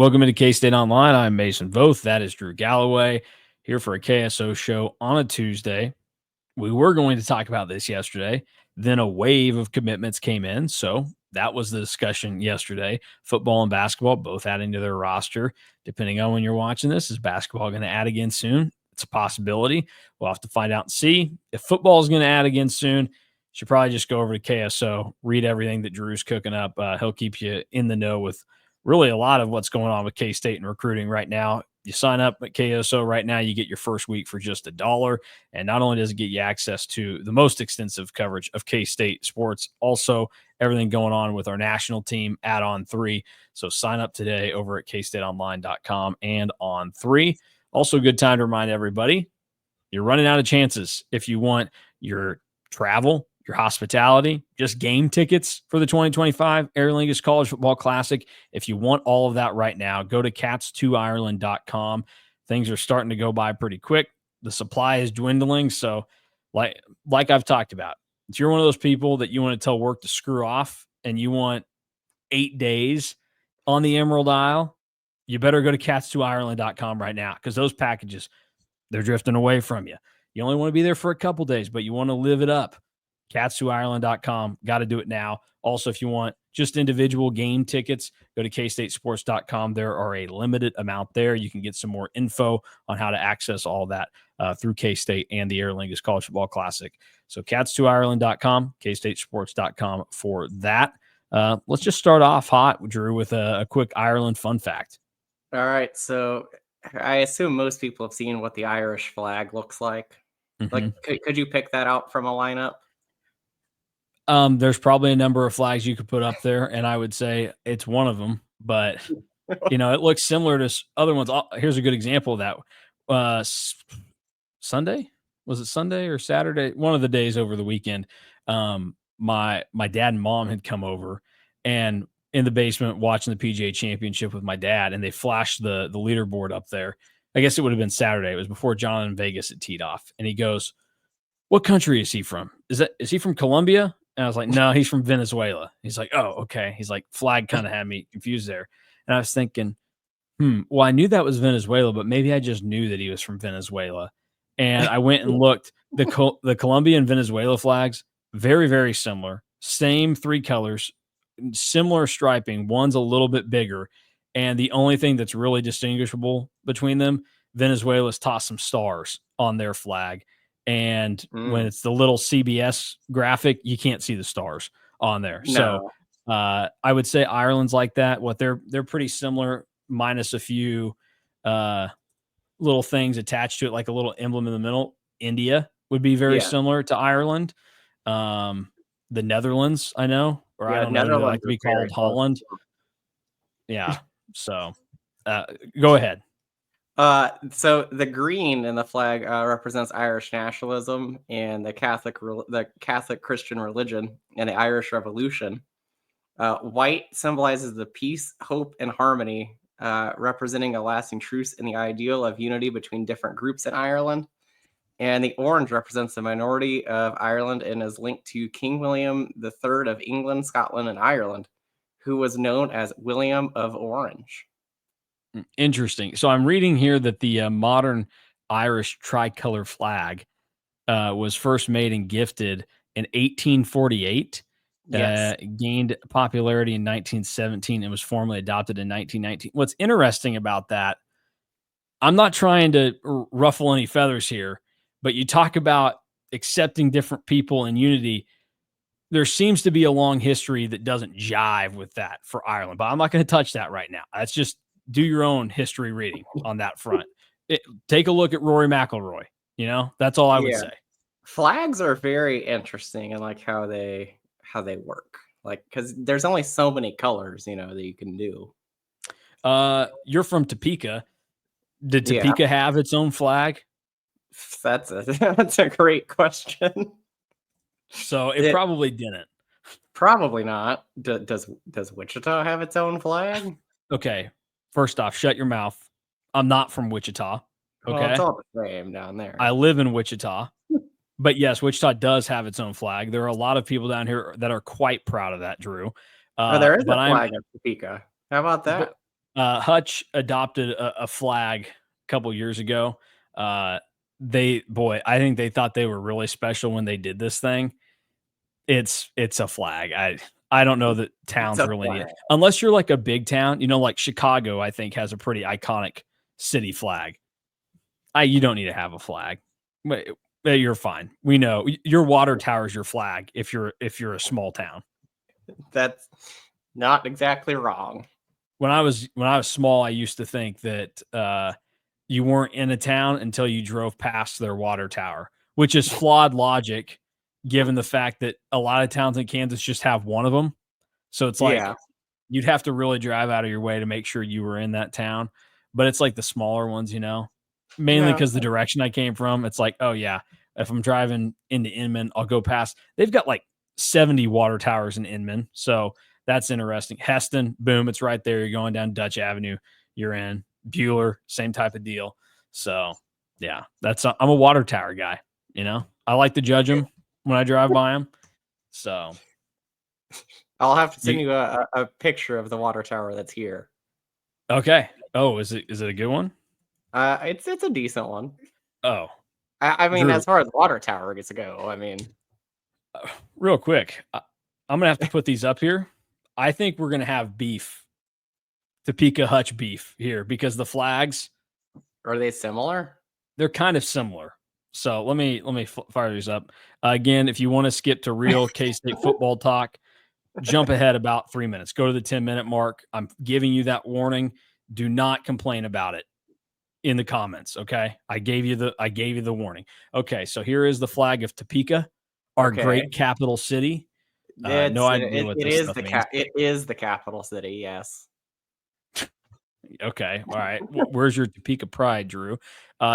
Welcome to K-State Online. I'm Mason Voth. That is Drew Galloway here for a KSO show on a Tuesday. We were going to talk about this yesterday. Then a wave of commitments came in. So that was the discussion yesterday. Football and basketball both adding to their roster. Depending on when you're watching this, is basketball going to add again soon? It's a possibility. We'll have to find out and see. If football is going to add again soon, you should probably just go over to KSO, read everything that Drew's cooking up. He'll keep you in the know with really a lot of what's going on with K-State and recruiting right now. You sign up at KSO right now, you get your first week for just $1. And not only does it get you access to the most extensive coverage of K-State sports, also everything going on with our national team at On3. So sign up today over at KStateOnline.com and On3. Also, a good time to remind everybody, you're running out of chances if you want your travel, your hospitality, just game tickets for the 2025 Aer Lingus College Football Classic. If you want all of that right now, go to cats2ireland.com. Things are starting to go by pretty quick. The supply is dwindling. So like I've talked about, if you're one of those people that you want to tell work to screw off and you want 8 days on the Emerald Isle, you better go to cats2ireland.com right now, because those packages, they're drifting away from you. You only want to be there for a couple days, but you want to live it up. Cats2ireland.com. Got to do it now. Also, if you want just individual game tickets, go to kstatesports.com. There are a limited amount there. You can get some more info on how to access all that through K-State and the Aer Lingus College Football Classic. So cats2ireland.com, kstatesports.com for that. Let's just start off hot, Drew, with a quick Ireland fun fact. All right. So I assume most people have seen what the Irish flag looks like. Mm-hmm. Like, could you pick that out from a lineup? There's probably a number of flags you could put up there, and I would say it's one of them. But, it looks similar to other ones. Here's a good example of that. Sunday? Was it Sunday or Saturday? One of the days over the weekend, my dad and mom had come over and in the basement watching the PGA Championship with my dad, and they flashed the leaderboard up there. I guess it would have been Saturday. It was before John in Vegas had teed off. And he goes, "What country is he from? Is he from Colombia?" And I was like, "No, he's from Venezuela." He's like, "Oh, okay." He's like, flag kind of had me confused there. And I was thinking, well, I knew that was Venezuela, but maybe I just knew that he was from Venezuela. And I went and looked. The Colombia and Venezuela flags, very, very similar. Same 3 colors, similar striping. One's a little bit bigger. And the only thing that's really distinguishable between them, Venezuela's tossed some stars on their flag. And when it's the little CBS graphic, you can't see the stars on there. No. So I would say Ireland's like that. They're pretty similar, minus a few little things attached to it, like a little emblem in the middle. India would be very similar to Ireland. The Netherlands, I know, or I don't know, they like to be called Holland. Yeah. So go ahead. So the green in the flag represents Irish nationalism and the Catholic Christian religion and the Irish Revolution. White symbolizes the peace, hope, and harmony, representing a lasting truce in the ideal of unity between different groups in Ireland. And the orange represents the minority of Ireland and is linked to King William III of England, Scotland, and Ireland, who was known as William of Orange. Interesting. So I'm reading here that the modern Irish tricolor flag was first made and gifted in 1848. Gained popularity in 1917 and was formally adopted in 1919. What's interesting about that, I'm not trying to ruffle any feathers here, but you talk about accepting different people in unity. There seems to be a long history that doesn't jive with that for Ireland, but I'm not going to touch that right now. That's just do your own history reading on that front. Take a look at Rory McIlroy. That's all I would say. Flags are very interesting and like how they work, like, because there's only so many colors, that you can do. You're from Topeka. Did Topeka have its own flag? That's a great question. So it probably didn't. Probably not. Does Wichita have its own flag? Okay. First off, shut your mouth. I'm not from Wichita. Okay. Well, it's all the same down there. I live in Wichita. But yes, Wichita does have its own flag. There are a lot of people down here that are quite proud of that, Drew. There is a flag of Topeka. How about that? Hutch adopted a flag a couple years ago. I think they thought they were really special when they did this thing. It's a flag. I don't know that It's towns a really need flag. it unless you're like a big town. Like Chicago. I think has a pretty iconic city flag. You don't need to have a flag. But you're fine. We know your water tower is your flag if you're a small town. That's not exactly wrong. When I was small, I used to think that you weren't in a town until you drove past their water tower, which is flawed logic given the fact that a lot of towns in Kansas just have one of them. So it's Yeah. like you'd have to really drive out of your way to make sure you were in that town. But it's like the smaller ones, mainly Yeah. because the direction I came from, it's like, oh yeah, if I'm driving into Inman, I'll go past. They've got like 70 water towers in Inman. So that's interesting. Heston, boom, it's right there. You're going down Dutch Avenue, you're in. Bueller, same type of deal. So yeah, I'm a water tower guy. I like to judge them when I drive by them. So I'll have to send you you a picture of the water tower that's here. okay? Oh, is it a good one? It's a decent one. Oh, I mean, Drew, as far as water tower gets to go, I mean, real quick, I'm gonna have to put these up here. I think we're gonna have beef, Topeka Hutch beef here because the flags are they similar? they're kind of similar. So let me fire these up again. If you want to skip to real K State football talk, jump ahead about 3 minutes. Go to the 10-minute mark. I'm giving you that warning. Do not complain about it in the comments. Okay, I gave you the warning. Okay, so here is the flag of Topeka, our Okay. great capital city. No It's idea what it this is stuff means. it is the capital city, yes. Okay, all right. Where's your Topeka pride, Drew?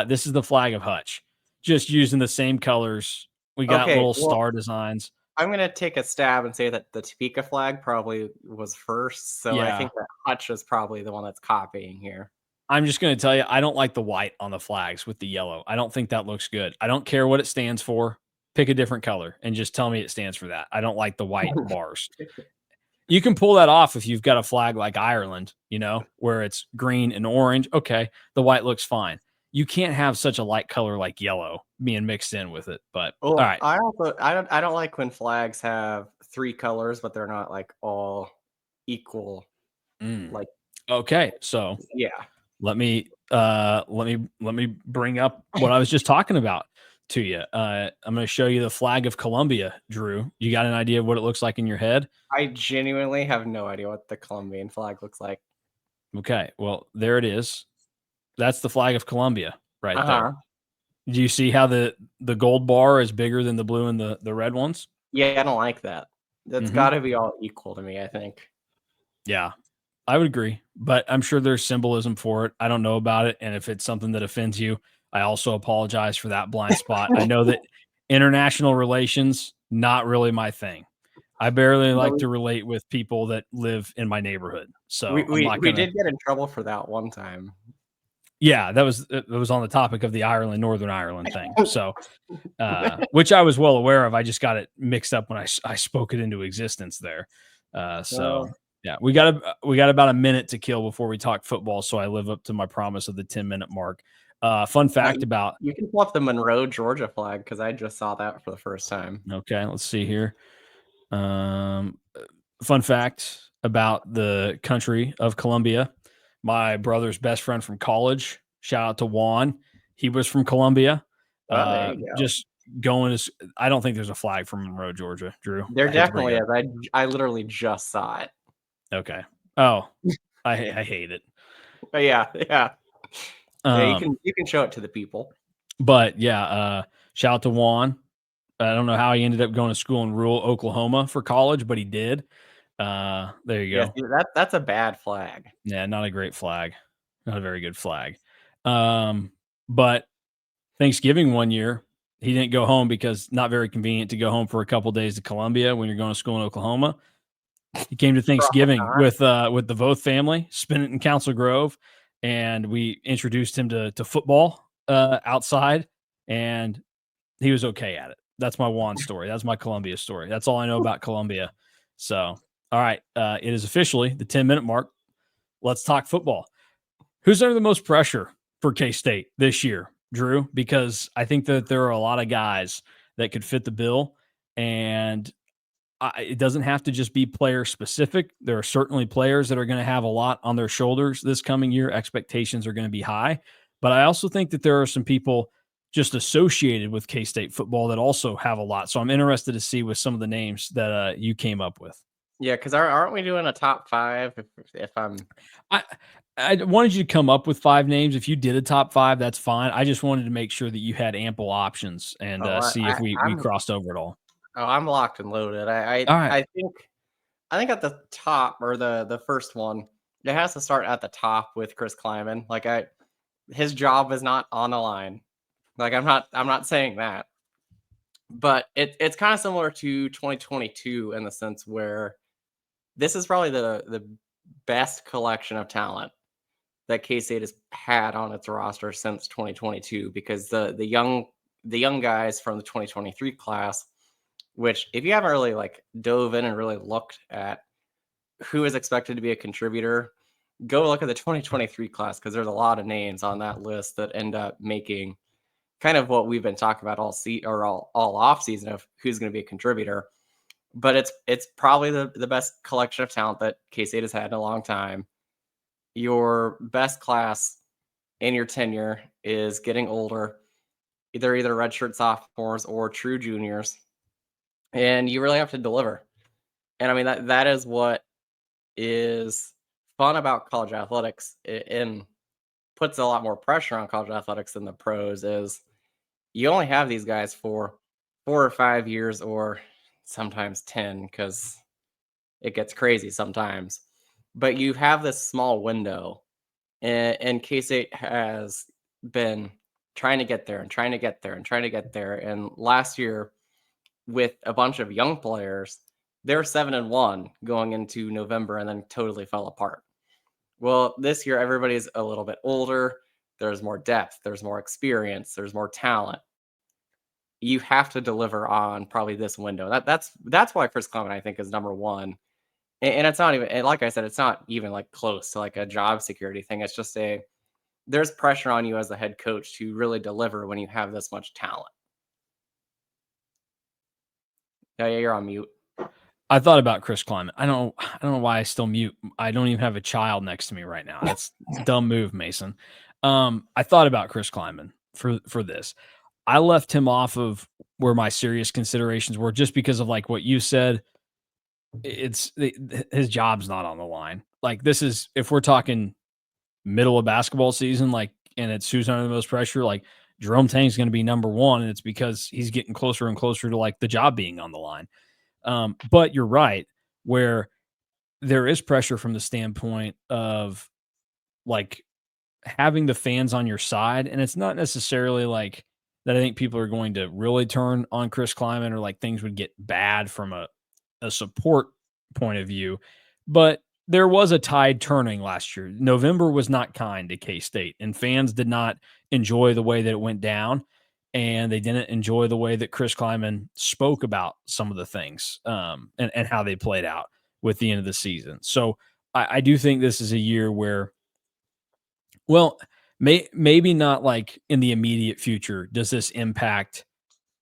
This is the flag of Hutch. Just using the same colors. We got Okay, little well, star designs. I'm gonna take a stab and say that the Topeka flag probably was first, so I Yeah, think that Hutch is probably the one that's copying here. I'm just going to tell you, I don't like the white on the flags with the yellow. I don't think that looks good. I don't care what it stands for. Pick a different color and just tell me it stands for that. I don't like the white bars. You can pull that off if you've got a flag like Ireland, where it's green and orange. Okay, the white looks fine. You can't have such a light color like yellow being mixed in with it. But all Well, right. I don't like when flags have 3 colors, but they're not, like, all equal, Mm. like Okay, so yeah. let me bring up what I was just talking about to you. I'm going to show you the flag of Colombia, Drew. You got an idea of what it looks like in your head? I genuinely have no idea what the Colombian flag looks like. Okay, well there it is. That's the flag of Colombia right there. Uh-huh. Do you see how the gold bar is bigger than the blue and the red ones? Yeah, I don't like that. That's Hmm. gotta be all equal to me, I think. Yeah, I would agree, but I'm sure there's symbolism for it. I don't know about it, and if it's something that offends you, I also apologize for that blind spot. I know that international relations not really my thing. I barely No, like to relate with people that live in my neighborhood, we so I'm we not we gonna. did get in trouble for that one time. Yeah, that was on the topic of the Ireland Northern Ireland thing. So, which I was well aware of. I just got it mixed up when I spoke it into existence there. Uh, So yeah, we got about a minute to kill before we talk football. So I live up to my promise of the 10-minute mark. Fun fact you about you can pull up the Monroe, Georgia flag because I just saw that for the first time. okay, let's see here. Um, fun fact about the country of Colombia. My brother's best friend from college. Shout out to Juan. He was from Colombia. Oh, there you go. Just going as I don't think there's a flag from Monroe, Georgia. Drew, There I hate to bring definitely it up. is. I literally just saw it. Okay. Oh, I hate it. But yeah, yeah. Yeah, Um, you can show it to the people. but yeah, shout out to Juan. I don't know how he ended up going to school in rural Oklahoma for college, but he did. There you Yeah, go. see, that's a bad flag. Yeah, not a great flag. Not a very good flag. But Thanksgiving one year, he didn't go home because not very convenient to go home for a couple days to Columbia when you're going to school in Oklahoma. He came to Probably Thanksgiving not. with the Voth family, spent it in Council Grove, and we introduced him to football outside, and he was okay at it. That's my Juan story. That's my Columbia story. That's all I know about Columbia. So, all right, it is officially the 10-minute mark. let's talk football. Who's under the most pressure for K-State this year, Drew? Because I think that there are a lot of guys that could fit the bill, and it doesn't have to just be player specific. There are certainly players that are going to have a lot on their shoulders this coming year. Expectations are going to be high, but I also think that there are some people just associated with K-State football that also have a lot. So I'm interested to see with some of the names that you came up with. Yeah, because aren't we doing a top five? If I'm I I wanted you to come up with 5 names. If you did a top 5, that's fine. I just wanted to make sure that you had ample options and oh see if we crossed over at all. I'm locked and loaded. All right. I think at the top, or the first one, it has to start at the top with Chris Kleiman. His job is not on the line. Like I'm not saying that, but it's kind of similar to 2022 in the sense where this is probably the best collection of talent that K-State has had on its roster since 2022, because the young guys from the 2023 class, which if you haven't really like dove in and really looked at who is expected to be a contributor, go look at the 2023 class, because there's a lot of names on that list that end up making kind of what we've been talking about all off season of who's going to be a contributor. But it's probably the best collection of talent that K-State has had in a long time. Your best class in your tenure is getting older, either redshirt sophomores or true juniors, and you really have to deliver. And I mean that is what is fun about college athletics, and puts a lot more pressure on college athletics than the pros, is you only have these guys for 4 or 5 years, or sometimes 10, because it gets crazy sometimes. But you have this small window, and K-State has been trying to get there and trying to get there and trying to get there. And last year, with a bunch of young players, they were 7-1 going into November, and then totally fell apart. Well, this year everybody's a little bit older. There's more depth. There's more experience. There's more talent. You have to deliver on probably this window. That's why Chris Clement, I think, is number one. And it's not even, and like I said, it's not even like close to like a job security thing. It's just there's pressure on you as a head coach to really deliver when you have this much talent. Yeah, you're on mute. I thought about Chris Clement. I don't know why I still mute. I don't even have a child next to me right now. It's a dumb move, Mason. I thought about Chris Kleiman for this. I left him off of where my serious considerations were just because of like what you said. His job's not on the line. Like this is if we're talking middle of basketball season, like and it's who's under the most pressure, like Jerome Tang's going to be number one, and it's because he's getting closer and closer to like the job being on the line. But you're right, where there is pressure from the standpoint of like having the fans on your side. And it's not necessarily like that I think people are going to really turn on Chris Kleiman or like things would get bad from a support point of view. But there was a tide turning last year. November was not kind to K-State, and fans did not enjoy the way that it went down. And they didn't enjoy the way that Chris Kleiman spoke about some of the things and how they played out with the end of the season. So I do think this is a year where, well, maybe not like in the immediate future does this impact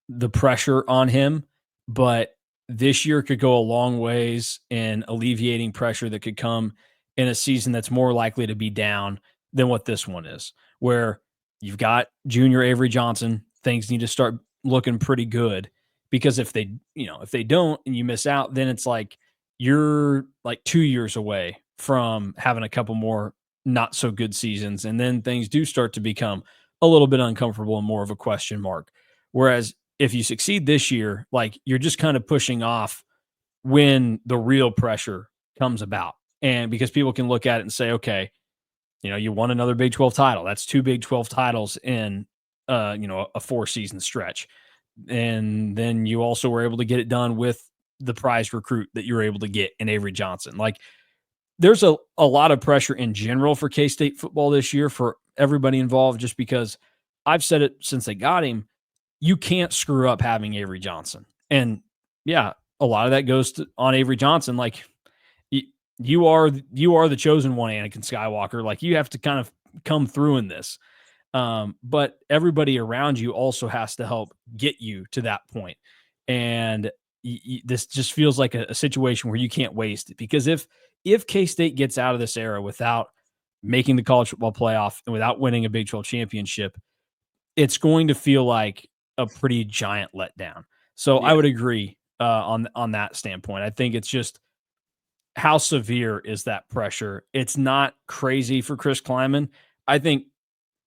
the pressure on him, but this year could go a long ways in alleviating pressure that could come in a season that's more likely to be down than what this one is, where you've got junior Avery Johnson, things need to start looking pretty good because if they don't and you miss out, then it's like you're like 2 years away from having a couple more not so good seasons. And then things do start to become a little bit uncomfortable and more of a question mark. Whereas if you succeed this year, like you're just kind of pushing off when the real pressure comes about. And because people can look at it and say, okay, you won another Big 12 title. That's 2 Big 12 titles in a 4-season stretch. And then you also were able to get it done with the prize recruit that you were able to get in Avery Johnson. Like there's a lot of pressure in general for K-State football this year for everybody involved, just because I've said it since they got him. You can't screw up having Avery Johnson. And yeah, a lot of that goes on Avery Johnson. Like you are the chosen one, Anakin Skywalker. Like, you have to kind of come through in this. But everybody around you also has to help get you to that point. And this just feels like a situation where you can't waste it, because if K-State gets out of this era without making the college football playoff and without winning a Big 12 championship, it's going to feel like a pretty giant letdown. So I Yeah. would agree on that standpoint. I think it's just, how severe is that pressure? It's not crazy for Chris Kleiman. I think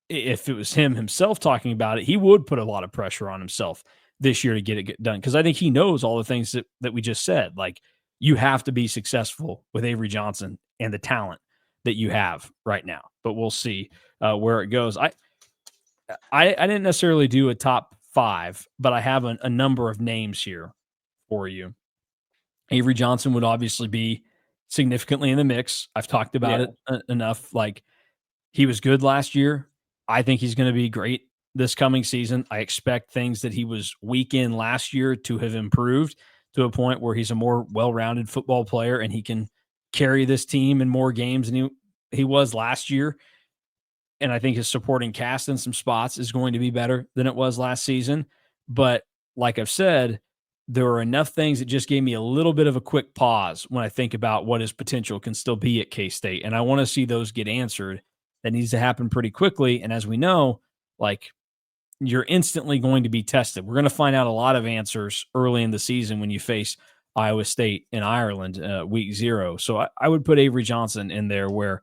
if it was him himself talking about it, he would put a lot of pressure on himself this year to get done, because I think he knows all the things that we just said. Like, you have to be successful with Avery Johnson and the talent that you have right now. But we'll see where it goes. I didn't necessarily do a top five, but I have a number of names here for you. Avery Johnson would obviously be significantly in the mix. I've talked about Yeah. it enough. Like, he was good last year. I think he's going to be great this coming season. I expect things that he was weak in last year to have improved to a point where he's a more well-rounded football player and he can carry this team in more games than he was last year. And I think his supporting cast in some spots is going to be better than it was last season. But like I've said, there are enough things that just gave me a little bit of a quick pause when I think about what his potential can still be at K-State. And I want to see those get answered. That needs to happen pretty quickly. And as we know, like, you're instantly going to be tested. We're going to find out a lot of answers early in the season when you face Iowa State and Ireland week 0. So I would put Avery Johnson in there, where,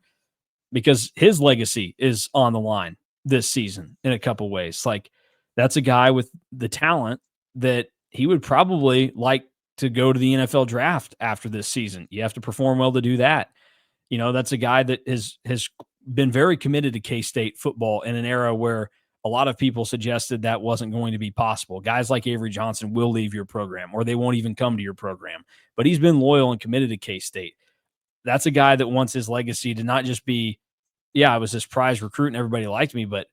because his legacy is on the line this season in a couple ways. Like, that's a guy with the talent that he would probably like to go to the NFL draft after this season. You have to perform well to do that. That's a guy that has been very committed to K-State football in an era where a lot of people suggested that wasn't going to be possible. Guys like Avery Johnson will leave your program, or they won't even come to your program. But he's been loyal and committed to K-State. That's a guy that wants his legacy to not just be, yeah, I was this prize recruit and everybody liked me, but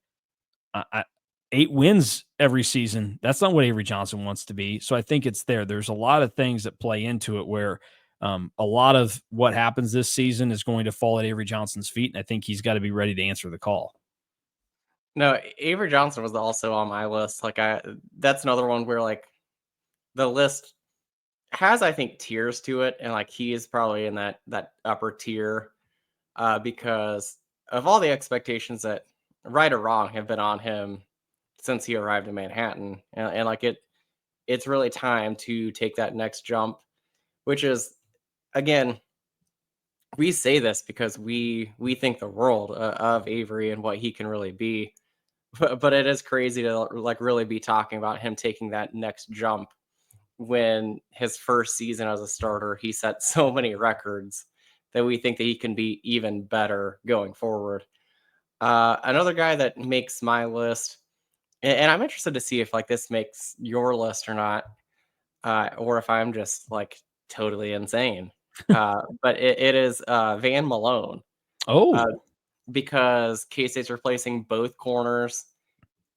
I 8 wins every season. That's not what Avery Johnson wants to be. So I think it's there. There's a lot of things that play into it where a lot of what happens this season is going to fall at Avery Johnson's feet. And I think he's got to be ready to answer the call. No, Avery Johnson was also on my list. That's another one where like the list has, I think, tiers to it, and like he is probably in that upper tier because of all the expectations that, right or wrong, have been on him since he arrived in Manhattan, and like it's really time to take that next jump, which is, again, we say this because we think the world of Avery and what he can really be, but it is crazy to like really be talking about him taking that next jump when his first season as a starter, he set so many records that we think that he can be even better going forward. Another guy that makes my list, and I'm interested to see if like this makes your list or not, or if I'm just like totally insane. But it is Van Malone, uh, Oh, because K-State's replacing both corners.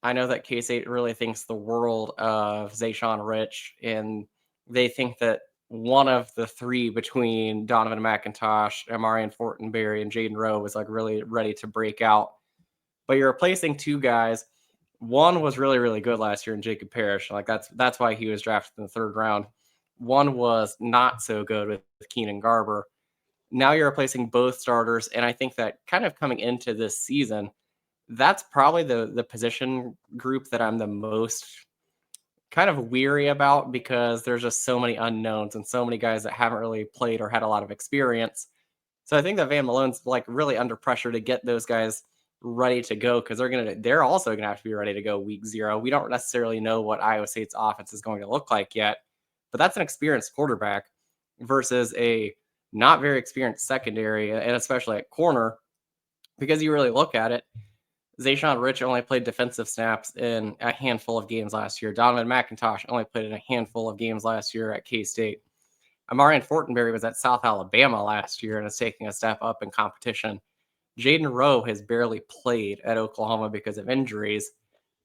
I know that K-State really thinks the world of Zayshawn Rich, and they think that one of the three between Donovan McIntosh, Amarian Fortenberry, and Jaden Rowe was like really ready to break out. But you're replacing two guys. One was really, really good last year in Jacob Parrish. Like that's why he was drafted in the 3rd round. One was not so good with Keenan Garber. Now you're replacing both starters, and I think that kind of coming into this season, that's probably the position group that I'm the most kind of weary about, because there's just so many unknowns and so many guys that haven't really played or had a lot of experience. So I think that Van Malone's like really under pressure to get those guys ready to go, because they're also gonna have to be ready to go week 0. We don't necessarily know what Iowa State's offense is going to look like yet, but that's an experienced quarterback versus a not very experienced secondary, and especially at corner, because you really look at it, Zayshawn Rich only played defensive snaps in a handful of games last year. Donovan McIntosh only played in a handful of games last year at K-State. Amarian Fortenberry was at South Alabama last year and is taking a step up in competition. Jaden Rowe has barely played at Oklahoma because of injuries.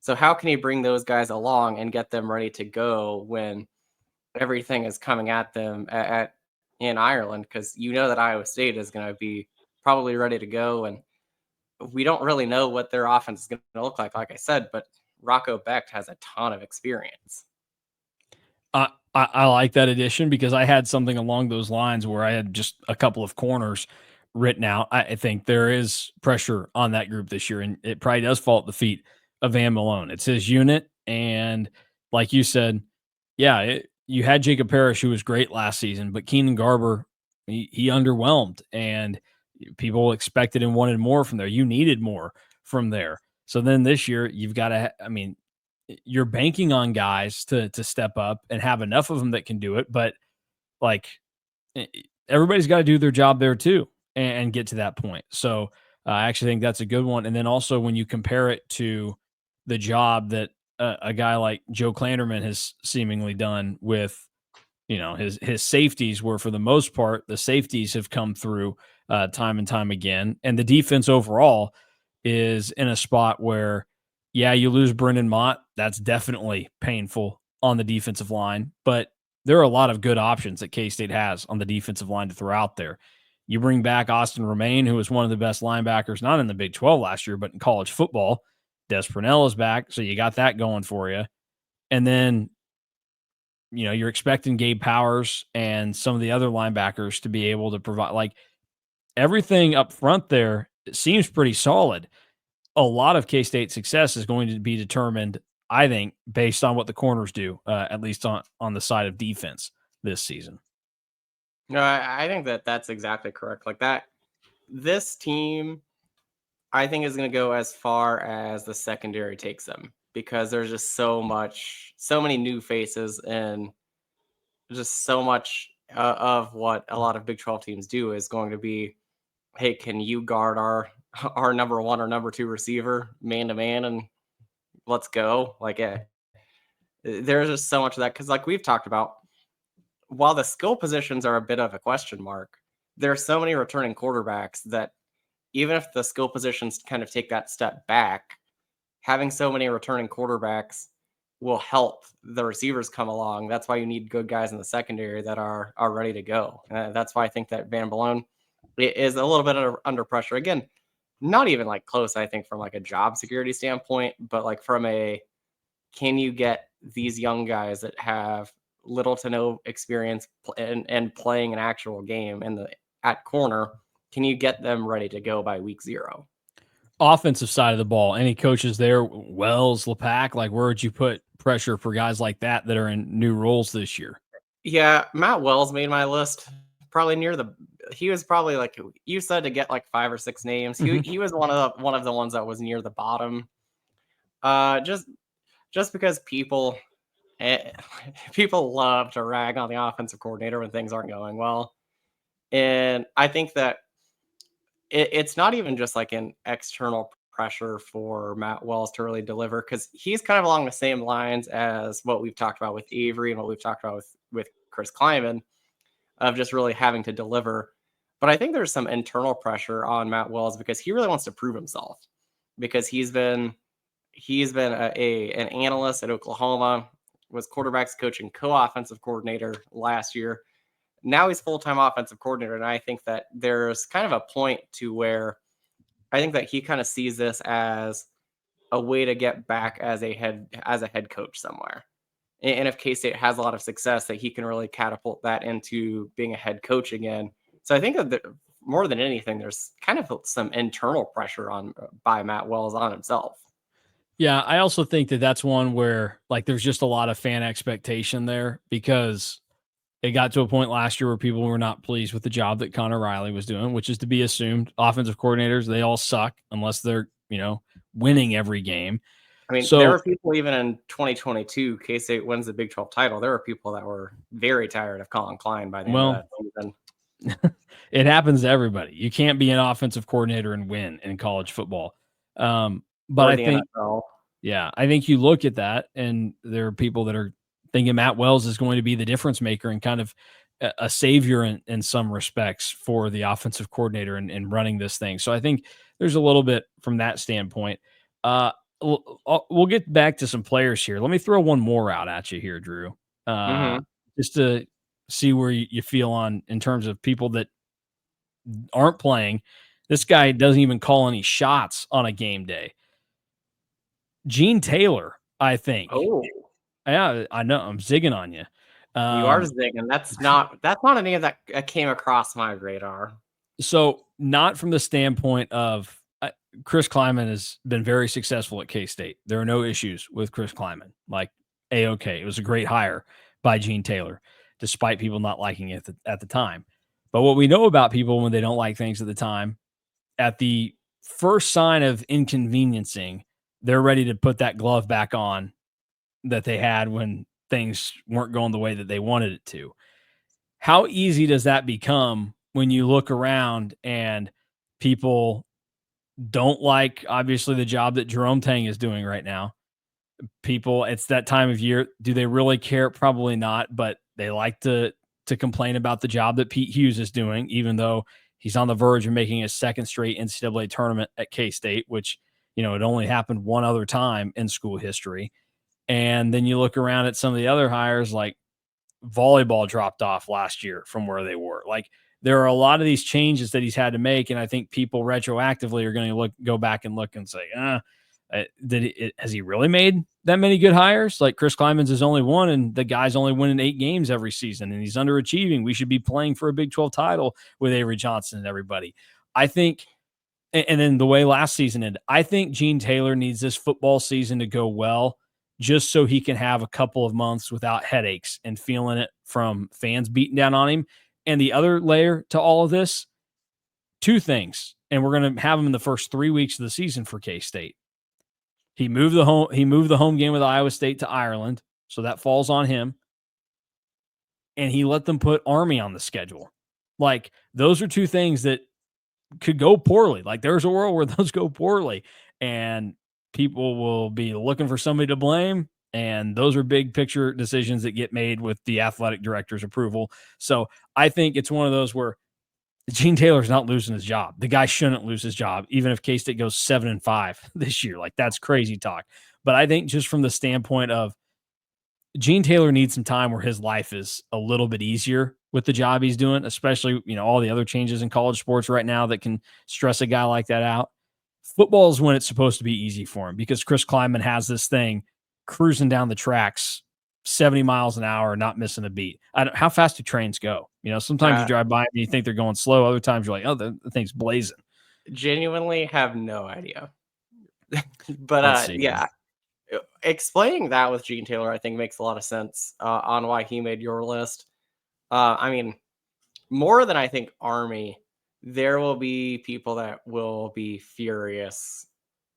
So how can he bring those guys along and get them ready to go when everything is coming at them at in Ireland, because you know that Iowa State is going to be probably ready to go, and we don't really know what their offense is going to look like I said, but Rocco Becht has a ton of experience. I like that addition because I had something along those lines where I had just a couple of corners written out. I think there is pressure on that group this year, and it probably does fall at the feet of Van Malone. It's his unit, and like you said, yeah, you had Jacob Parrish, who was great last season, but Keenan Garber, he underwhelmed, and people expected and wanted more from there. You needed more from there. So then this year, you've got to, I mean, you're banking on guys to step up and have enough of them that can do it, but like everybody's got to do their job there too and get to that point. So I actually think that's a good one. And then also when you compare it to the job that a guy like Joe Klanderman has seemingly done with, his safeties, where for the most part the safeties have come through time and time again, and the defense overall is in a spot where, yeah, you lose Brendan Mott, that's definitely painful on the defensive line, but there are a lot of good options that K-State has on the defensive line to throw out there. You bring back Austin Romaine, who was one of the best linebackers, not in the Big 12 last year, but in college football. Des Purnell is back, so you got that going for you. And then, you're expecting Gabe Powers and some of the other linebackers to be able to provide, like, everything up front there seems pretty solid. A lot of K-State success is going to be determined, I think, based on what the corners do, at least on the side of defense this season. No, I think that that's exactly correct. Like that, this team, I think, is going to go as far as the secondary takes them, because there's just so many new faces, and just so much of what a lot of Big 12 teams do is going to be, hey, can you guard our number one or number two receiver man to man, and let's go. Like, there's just so much of that, because like we've talked about, while the skill positions are a bit of a question mark, there are so many returning quarterbacks that even if the skill positions kind of take that step back, having so many returning quarterbacks will help the receivers come along. That's why you need good guys in the secondary that are ready to go. That's why I think that Van Malone is a little bit under pressure. Again, not even like close, I think, from like a job security standpoint, but like from a, can you get these young guys that have little to no experience and playing an actual game at corner, can you get them ready to go by week 0? Offensive side of the ball, any coaches there, Wells, Lepak, like where would you put pressure for guys like that are in new roles this year? Yeah, Matt Wells made my list. Probably he was probably, like you said, to get like 5 or 6 names. He was one of the ones that was near the bottom. Just because people love to rag on the offensive coordinator when things aren't going well, and I think that it's not even just like an external pressure for Matt Wells to really deliver, because he's kind of along the same lines as what we've talked about with Avery and what we've talked about with Chris Kleiman, of just really having to deliver. But I think there's some internal pressure on Matt Wells because he really wants to prove himself, because he's been an analyst at Oklahoma, was quarterbacks coach and co-offensive coordinator last year. Now he's full-time offensive coordinator, and I think that there's kind of a point to where I think that he kind of sees this as a way to get back as a head coach somewhere. And if K-State has a lot of success, that he can really catapult that into being a head coach again. So I think that more than anything, there's kind of some internal pressure on by Matt Wells on himself. Yeah, I also think that that's one where, like, there's just a lot of fan expectation there because it got to a point last year where people were not pleased with the job that Connor Riley was doing, which is to be assumed. Offensive coordinators, they all suck unless they're, winning every game. I mean, there So, were people even in 2022, K-State wins the Big 12 title. There were people that were very tired of Colin Klein by the end of well, that season. it happens to everybody. You can't be an offensive coordinator and win in college football. But Or I the think, NFL. yeah, I think you look at that, and there are people that are thinking Matt Wells is going to be the difference maker and kind of a savior in some respects for the offensive coordinator and running this thing. So I think there's a little bit from that standpoint. We'll get back to some players here. Let me throw one more out at you here, Drew. Mm-hmm. Just to see where you feel on in terms of people that aren't playing. This guy doesn't even call any shots on a game day. Gene Taylor, I think. Oh, Yeah, I know. I'm zigging on you. you are zigging. That's not a name that came across my radar. So not from the standpoint of Chris Kleiman has been very successful at K-State. There are no issues with Chris Kleiman. Like A-OK. It was a great hire by Gene Taylor, despite people not liking it at the time. But what we know about people when they don't like things at the time, at the first sign of inconveniencing, they're ready to put that glove back on that they had when things weren't going the way that they wanted it to. How easy does that become when you look around and people don't like, obviously, the job that Jerome Tang is doing right now? People, it's that time of year. Do they really care? Probably not, but they like to complain about the job that Pete Hughes is doing, even though he's on the verge of making his second straight NCAA tournament at K-State, which, it only happened one other time in school history. And then you look around at some of the other hires, like volleyball dropped off last year from where they were. Like, there are a lot of these changes that he's had to make, and I think people retroactively are going to go back and look and say, has he really made that many good hires? Like, Chris Kleiman's is only one, and the guy's only winning 8 games every season, and he's underachieving. We should be playing for a Big 12 title with Avery Johnson and everybody. I think, and then the way last season ended, I think Gene Taylor needs this football season to go well, just so he can have a couple of months without headaches and feeling it from fans beating down on him. And the other layer to all of this, 2 things, and we're going to have him in the first 3 weeks of the season for K-State. He moved the home game with Iowa State to Ireland, so that falls on him. And he let them put Army on the schedule. Like, those are 2 things that could go poorly. Like, there's a world where those go poorly, and people will be looking for somebody to blame. And those are big picture decisions that get made with the athletic director's approval. So I think it's one of those where Gene Taylor's not losing his job. The guy shouldn't lose his job, even if K-State goes 7-5 this year. Like, that's crazy talk. But I think just from the standpoint of Gene Taylor needs some time where his life is a little bit easier with the job he's doing, especially, all the other changes in college sports right now that can stress a guy like that out. Football is when it's supposed to be easy for him, because Chris Kleiman has this thing cruising down the tracks 70 miles an hour, not missing a beat. How fast do trains go? Sometimes you drive by and you think they're going slow. Other times you're like, oh, the thing's blazing. Genuinely have no idea. But Let's see. yeah, explaining that with Gene Taylor, I think, makes a lot of sense on why he made your list. I mean, more than I think Army, there will be people that will be furious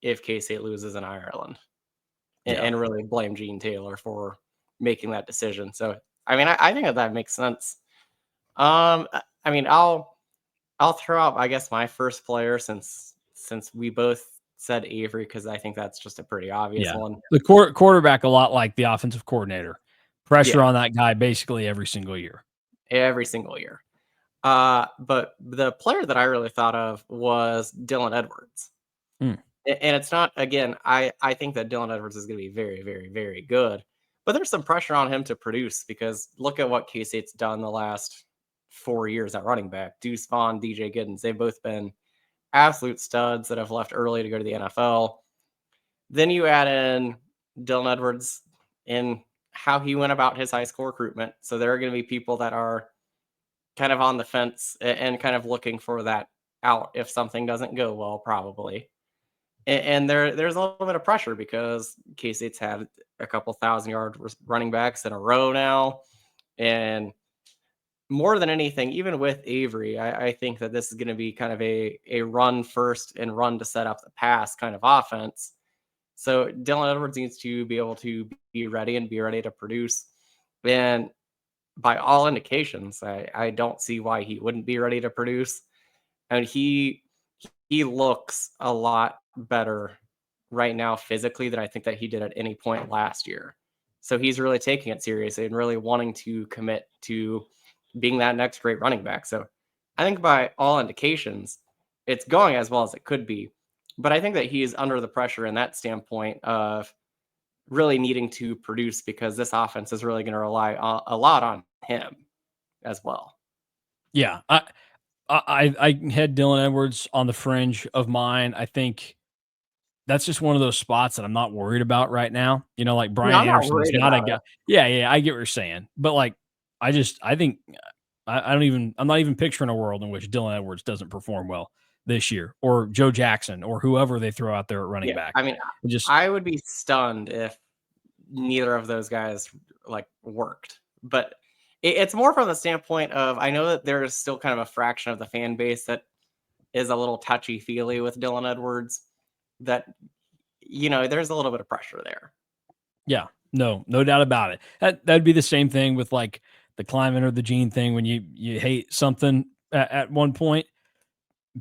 if K-State loses in Ireland and really blame Gene Taylor for making that decision. So, I mean, I think that makes sense. I mean, I'll throw out, I guess, my first player, since we both said Avery, because I think that's just a pretty obvious one. The quarterback, a lot like the offensive coordinator. Pressure on that guy basically every single year. Every single year. But the player that I really thought of was Dylan Edwards. And it's not, again, I think that Dylan Edwards is going to be very, very, very good. But there's some pressure on him to produce, because look at what K-State's done the last 4 years at running back. Deuce Vaughn, DJ Giddens, they've both been absolute studs that have left early to go to the NFL. Then you add in Dylan Edwards and how he went about his high school recruitment. So there are going to be people that are kind of on the fence and kind of looking for that out if something doesn't go well, probably. And there's a little bit of pressure, because K-State's had a couple 1,000-yard running backs in a row now. And more than anything, even with Avery, I think that this is going to be kind of a run first and run to set up the pass kind of offense. So Dylan Edwards needs to be able to be ready and be ready to produce. And by all indications, I don't see why he wouldn't be ready to produce. And he looks a lot better right now physically than I think that he did at any point last year. So he's really taking it seriously and really wanting to commit to being that next great running back. So I think by all indications, it's going as well as it could be. But I think that he is under the pressure in that standpoint of really needing to produce, because this offense is really going to rely a lot on him. as well. Yeah, I had Dylan Edwards on the fringe of mine. I think that's just one of those spots that I'm not worried about right now. Like No, Brian I'm not Anderson is worried not a about guy. it. Yeah, yeah, I get what you're saying, but like, I think I'm not even picturing a world in which Dylan Edwards doesn't perform well this year, or Joe Jackson, or whoever they throw out there at running Yeah, back. I mean, It just I would be stunned if neither of those guys like worked. But it's more from the standpoint of I know that there is still kind of a fraction of the fan base that is a little touchy feely with Dylan Edwards. That there's a little bit of pressure there. Yeah, no doubt about it. That'd be the same thing with like the climate or the gene thing. When you hate something at one point,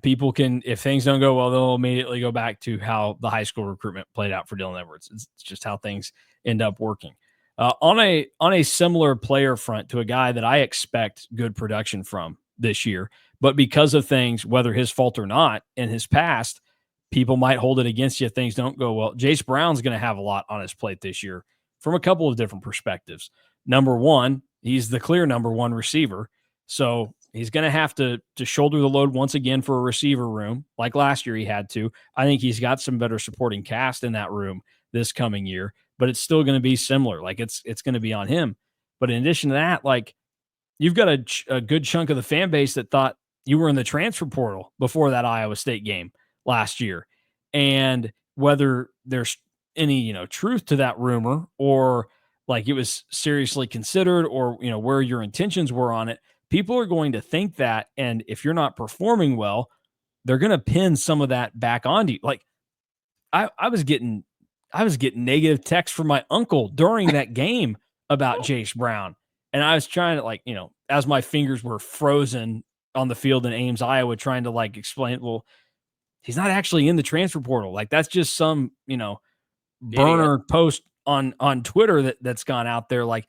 people can, if things don't go well, they'll immediately go back to how the high school recruitment played out for Dylan Edwards. It's just how things end up working. On a similar player front to a guy that I expect good production from this year, but because of things, whether his fault or not, in his past, people might hold it against you if things don't go well. Jace Brown's going to have a lot on his plate this year from a couple of different perspectives. Number one, he's the clear number one receiver. So he's going to have to shoulder the load once again for a receiver room, like last year he had to. I think he's got some better supporting cast in that room this coming year, but it's still going to be similar. Like it's going to be on him. But in addition to that, like you've got a good chunk of the fan base that thought you were in the transfer portal before that Iowa State game last year, and whether there's any truth to that rumor, or like it was seriously considered, or where your intentions were on it, people are going to think that, and if you're not performing well, they're going to pin some of that back onto you. Like I was getting negative texts from my uncle during that game about Jace Brown. And I was trying to, like, as my fingers were frozen on the field in Ames, Iowa, trying to like explain, well, he's not actually in the transfer portal. Like that's just some, Idiot. burner post on Twitter that's gone out there. Like,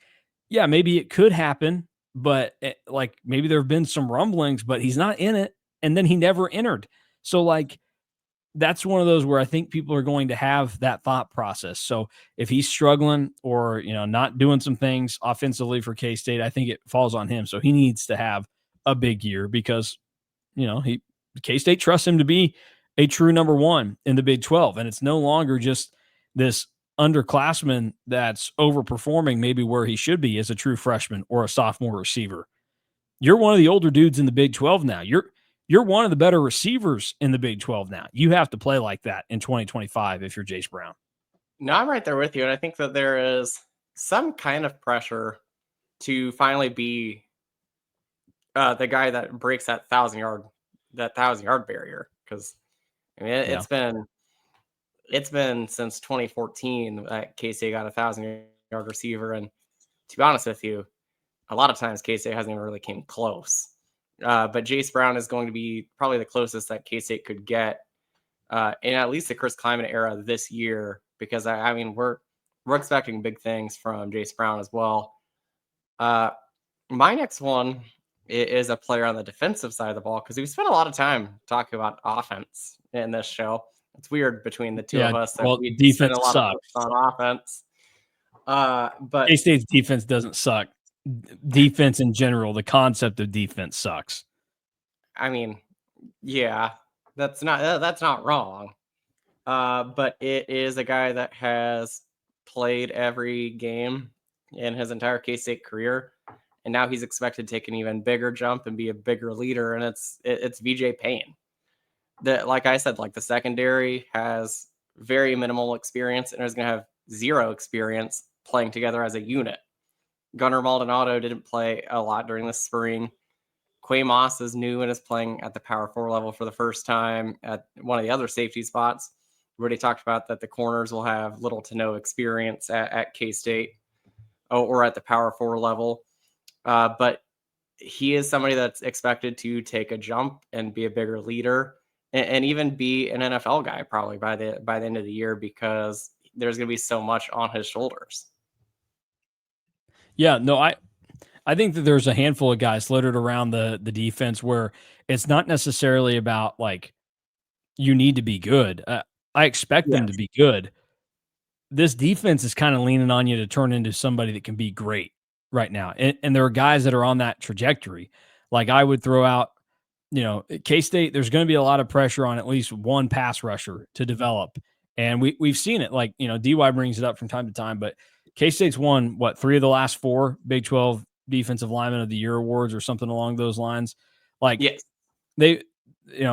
yeah, maybe it could happen, but like maybe there have been some rumblings, but he's not in it. And then he never entered. So like that's one of those where I think people are going to have that thought process. So if he's struggling, or, not doing some things offensively for K-State, I think it falls on him. So he needs to have a big year because, he K-State trusts him to be a true number one in the Big 12. And it's no longer just this underclassman that's overperforming maybe where he should be as a true freshman or a sophomore receiver. You're one of the older dudes in the Big 12 now. You're one of the better receivers in the Big 12 now. You have to play like that in 2025 if you're Jace Brown. No, I'm right there with you, and I think that there is some kind of pressure to finally be the guy that breaks that thousand yard barrier. Because I mean, Yeah. it's been since 2014 that K-State got a 1,000-yard receiver, and to be honest with you, a lot of times K-State hasn't even really came close. But Jace Brown is going to be probably the closest that K-State could get in at least the Chris Kleiman era this year, because I mean we're expecting big things from Jace Brown as well. My next one is a player on the defensive side of the ball, because we spent a lot of time talking about offense in this show. It's weird between the two Yeah. of us that Well, we spend defense a lot of sucks. focus on offense. But K-State's defense doesn't suck. Defense in general, the concept of defense sucks. I mean, yeah, that's not wrong. But it is a guy that has played every game in his entire K-State career, and now he's expected to take an even bigger jump and be a bigger leader. And it's VJ Payne. That, like I said, like the secondary has very minimal experience and is going to have zero experience playing together as a unit. Gunnar Maldonado didn't play a lot during the spring. Quay Moss is new and is playing at the Power 4 level for the first time at one of the other safety spots. We already talked about that the corners will have little to no experience at K-State or at the Power 4 level. But he is somebody that's expected to take a jump and be a bigger leader, and even be an NFL guy probably by the end of the year, because there's going to be so much on his shoulders. Yeah, no, I think that there's a handful of guys littered around the defense where it's not necessarily about like you need to be good. I expect them to Yes. be good. This defense is kind of leaning on you to turn into somebody that can be great, right now. And there are guys that are on that trajectory. Like I would throw out, K-State, there's going to be a lot of pressure on at least one pass rusher to develop. And we've seen it. Like, DY brings it up from time to time, but K-State's won what, 3 of the last 4 Big 12 Defensive Lineman of the Year awards or something along those lines. Like Yes. they,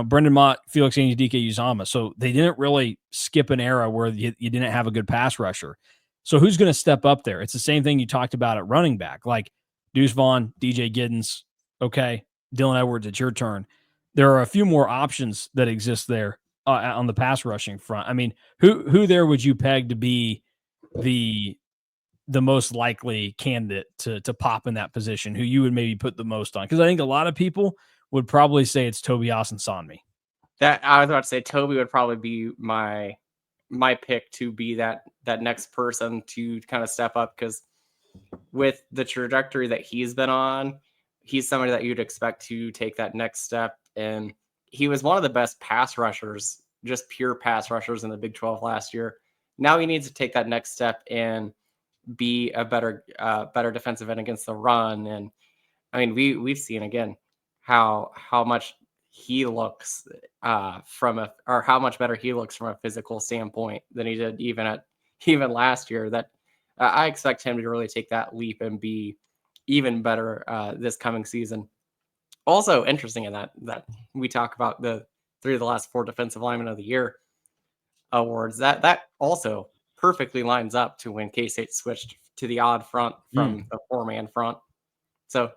Brendan Mott, Felix DK Uzama. So they didn't really skip an era where you didn't have a good pass rusher. So who's going to step up there? It's the same thing you talked about at running back, like Deuce Vaughn, DJ Giddens. Okay, Dylan Edwards, it's your turn. There are a few more options that exist there on the pass rushing front. I mean, who there would you peg to be the most likely candidate to pop in that position? Who you would maybe put the most on? Because I think a lot of people would probably say it's Tobias and Sonmi. That I was about to say Toby would probably be my pick to be that next person to kind of step up, because with the trajectory that he's been on, he's somebody that you'd expect to take that next step. And he was one of the best pass rushers, just pure pass rushers in the Big 12 last year. Now he needs to take that next step and be a better defensive end against the run. And I mean, we've seen again how much he looks or how much better he looks from a physical standpoint than he did even last year. That I expect him to really take that leap and be even better this coming season. Also interesting in that we talk about the 3 of the last 4 Defensive Linemen of the Year awards. That also perfectly lines up to when K-State switched to the odd front from the 4-man front. So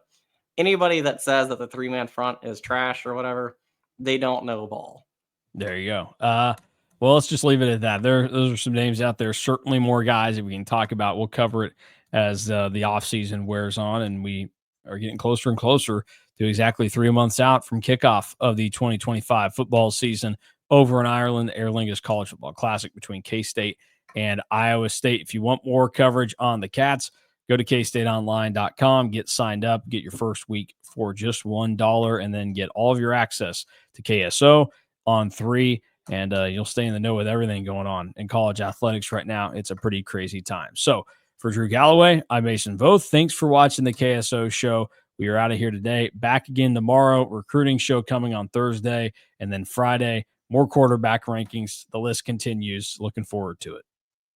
anybody that says that the 3-man front is trash or whatever, they don't know ball. There you go. Well, let's just leave it at that. Those are some names out there. Certainly more guys that we can talk about. We'll cover it as the offseason wears on, and we are getting closer and closer to exactly 3 months out from kickoff of the 2025 football season over in Ireland, Aer Lingus College Football Classic between K-State and Iowa State. If you want more coverage on the Cats, go to KStateOnline.com, get signed up, get your first week for just $1, and then get all of your access to KSO on 3, and you'll stay in the know with everything going on in college athletics right now. It's a pretty crazy time. So for Drew Galloway, I'm Mason Voth. Thanks for watching the KSO show. We are out of here today. Back again tomorrow. Recruiting show coming on Thursday, and then Friday, more quarterback rankings. The list continues. Looking forward to it.